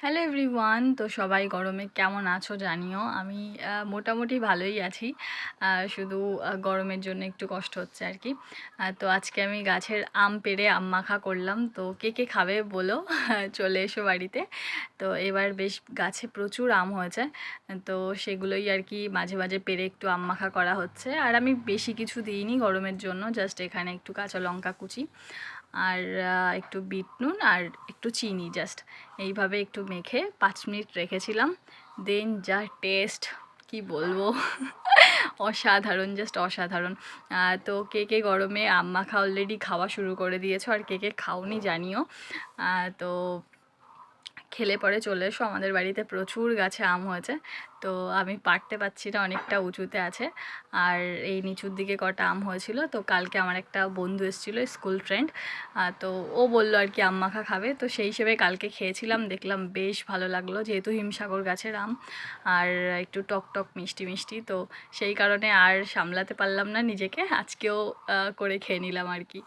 Hello everyone, তো সবাই গরমে কেমন আছো জানিও। আমি মোটামুটি ভালোই আছি। শুধু গরমের জন্য একটু কষ্ট হচ্ছে আর কি। তো আজকে আমি গাছের আম পেড়ে আম মাখা করলাম। তো কে কে খাবে বলো চলে এসো বাড়িতে। তো এবার বেশ গাছে প্রচুর আম হয়েছে, তো সেগুলোই আর কি মাঝে মাঝে পেড়ে একটু আম মাখা করা হচ্ছে। আর আমি বেশি কিছু দিইনি গরমের জন্য, জাস্ট এখানে একটু কাঁচা লঙ্কা কুচি আর একটু বিট নুন আর একটু চিনি, জাস্ট এইভাবে একটু মেখে 5 মিনিট রেখেছিলাম। দেন যা টেস্ট কি বলবো অসাধারণ, জাস্ট অসাধারণ। তো কে কে গরমে আম মাখা অলরেডি খাওয়া শুরু করে দিয়েছো, আর কে কে খাওনি জানিও। তো খেলে পরে চলে এসো, আমাদের বাড়িতে প্রচুর গাছে আম হয়েছে। তো আমি পারতে পারছি না, অনেকটা উঁচুতে আছে। আর এই নিচুর দিকে কটা আম হয়েছিল। তো কালকে আমার একটা বন্ধু এসেছিলো, স্কুল ফ্রেন্ড। তো ও বললো আর কি আম মাখা খাবে, তো সেই হিসেবে কালকে খেয়েছিলাম, দেখলাম বেশ ভালো লাগলো, যেহেতু হিমসাগর গাছের আম আর একটু টক টক মিষ্টি মিষ্টি। তো সেই কারণে আর সামলাতে পারলাম না নিজেকে, আজকেও করে খেয়ে নিলাম আর কি।